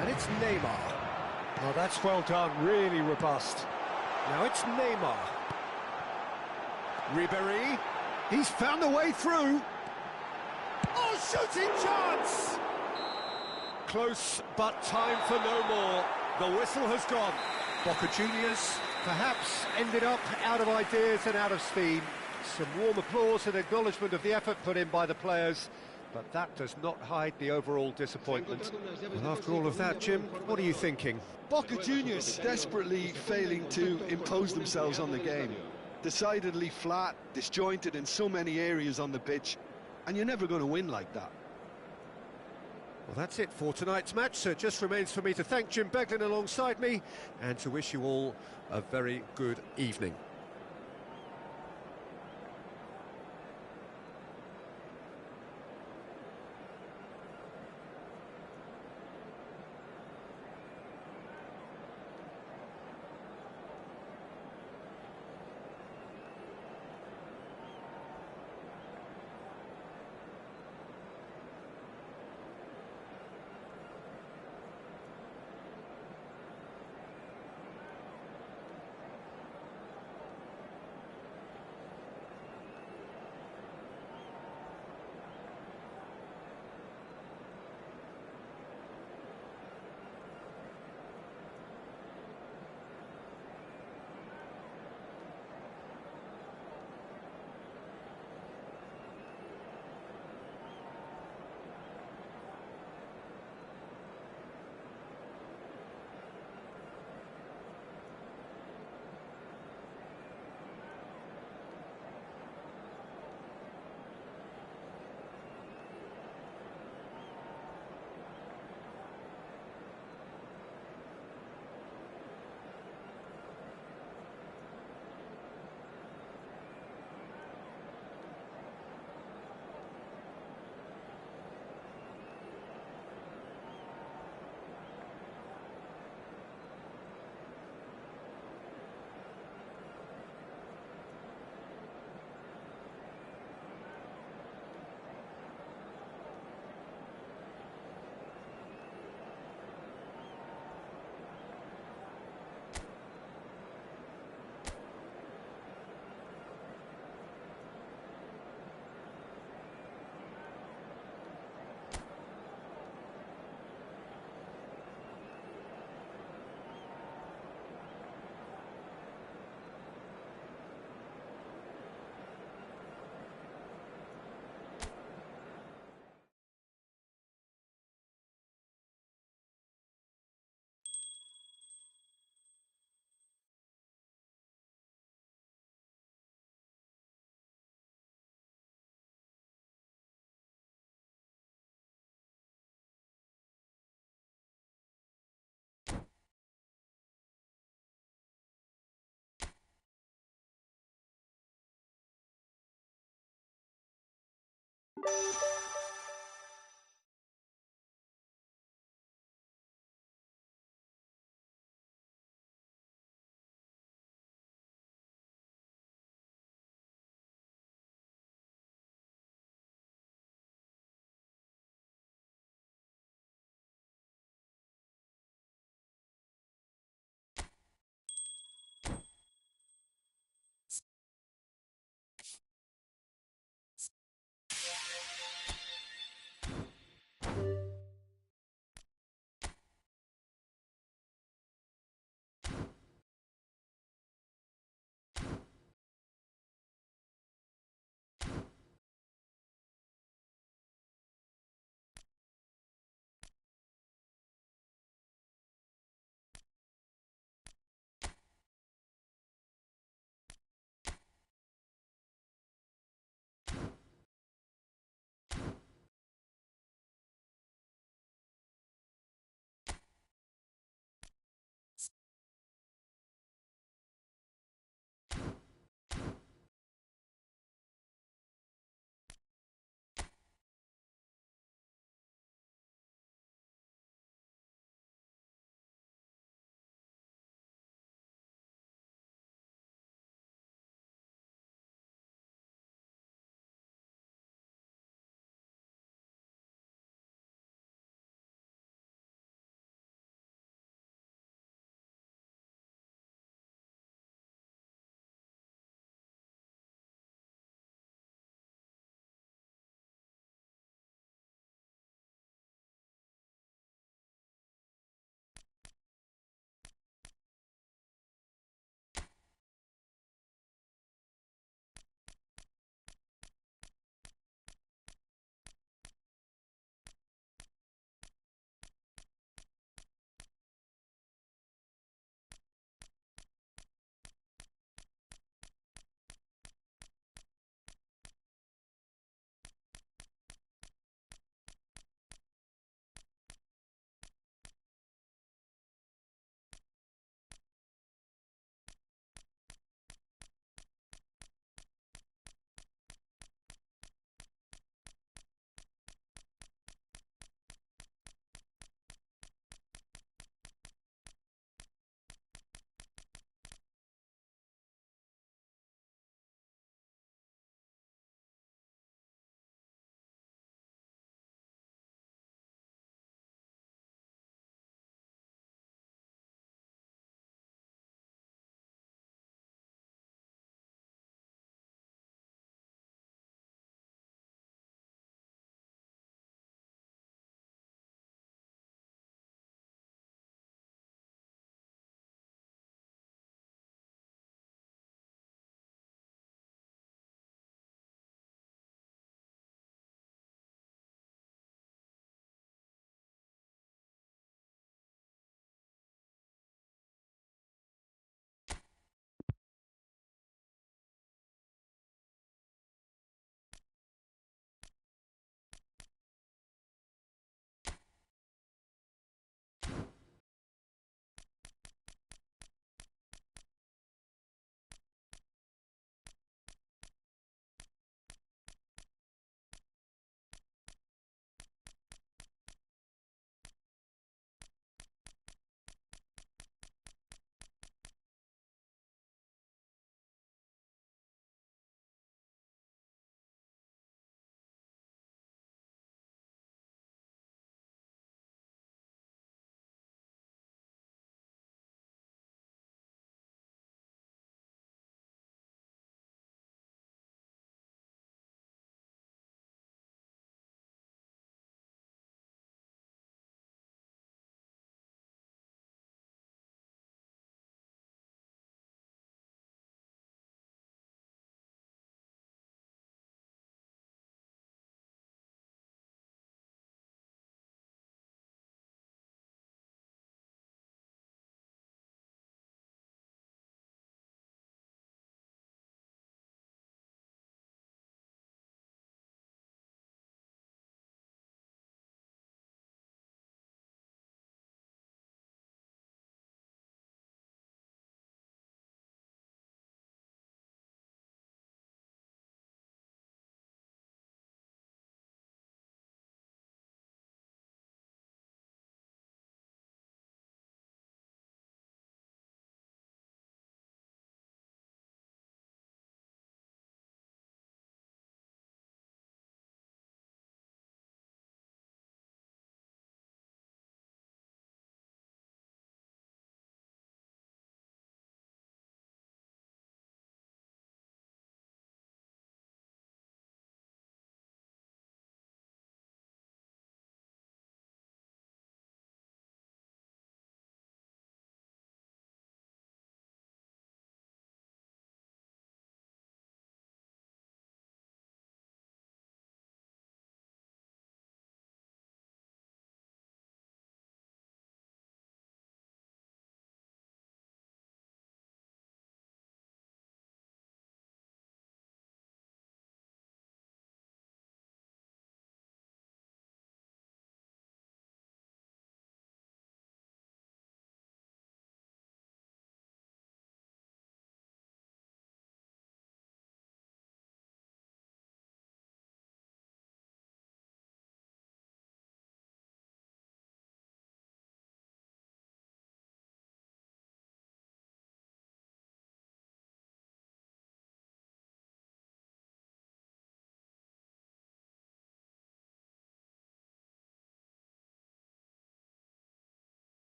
And it's Neymar. Oh, that's well done, really robust. Now it's Neymar. Ribéry, he's found a way through. Oh, shooting chance! Close, but time for no more. The whistle has gone. Boca Juniors perhaps ended up out of ideas and out of steam. Some warm applause and acknowledgement of the effort put in by the players, but that does not hide the overall disappointment. Well, after all of that, Jim, what are you thinking? Boca Juniors desperately failing to impose themselves on the game. Decidedly flat, disjointed in so many areas on the pitch, and you're never going to win like that. Well, that's it for tonight's match, so it just remains for me to thank Jim Beglin alongside me and to wish you all a very good evening.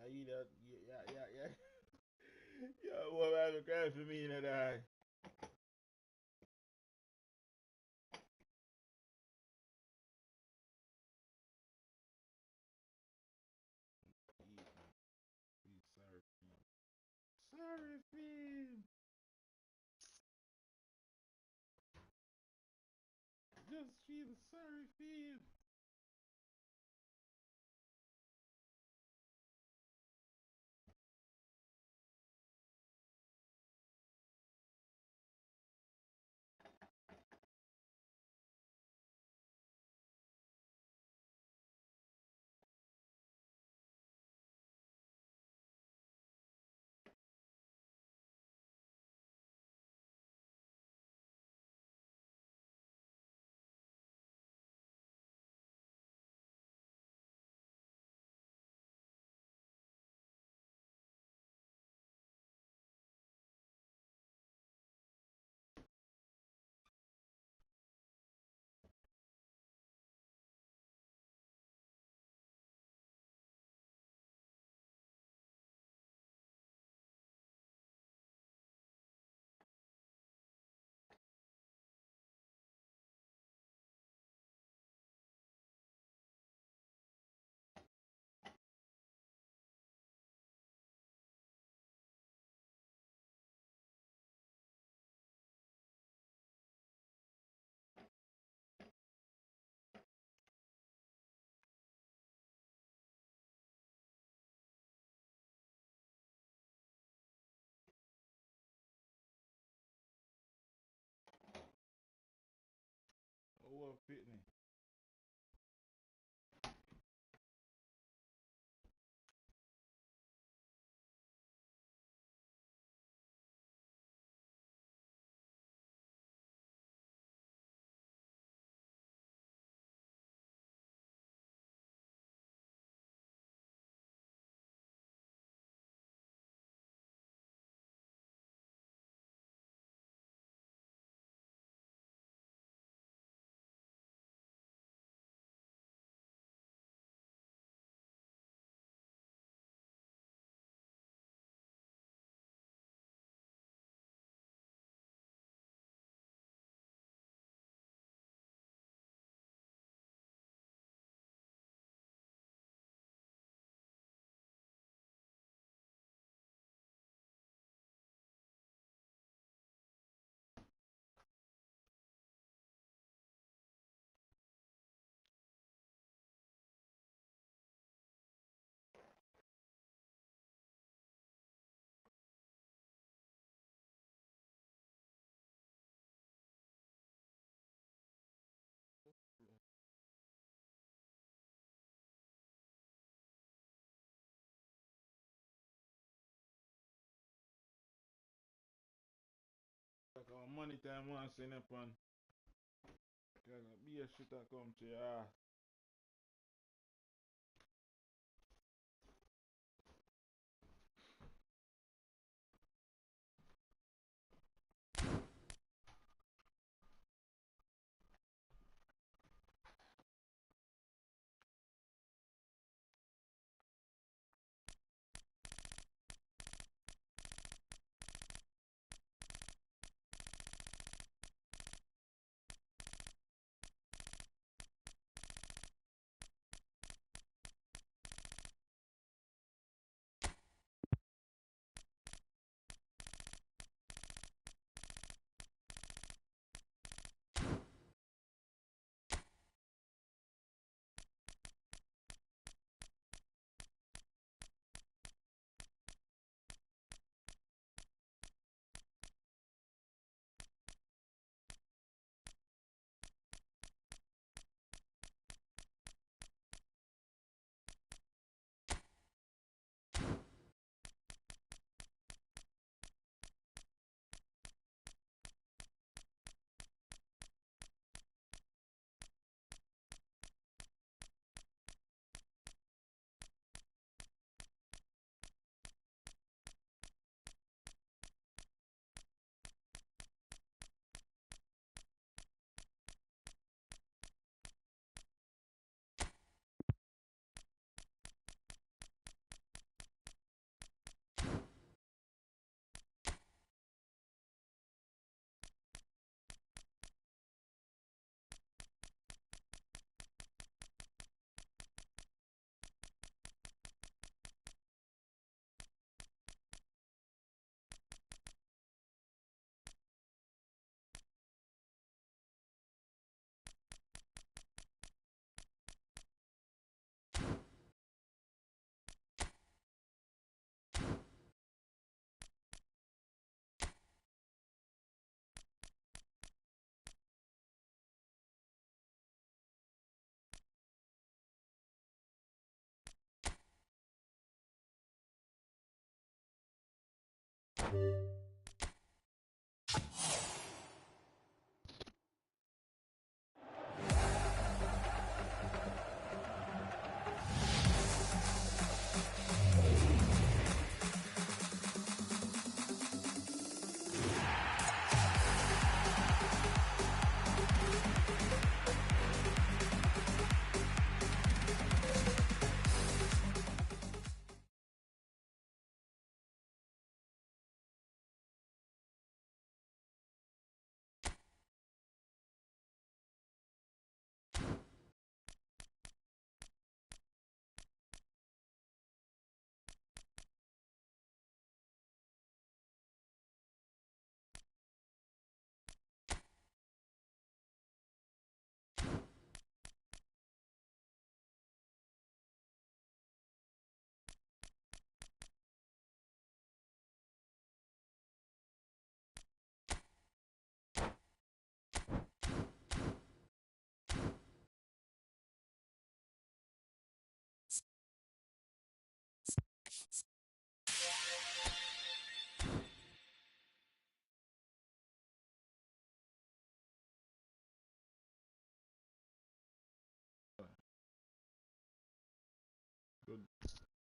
you know, yeah. Yo, what about the crash for me that I? Sorry, film. Just feel sorry, film. Oh, what fit me? Like money time once in upon. Be a shit that come to your ass.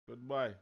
Goodbye.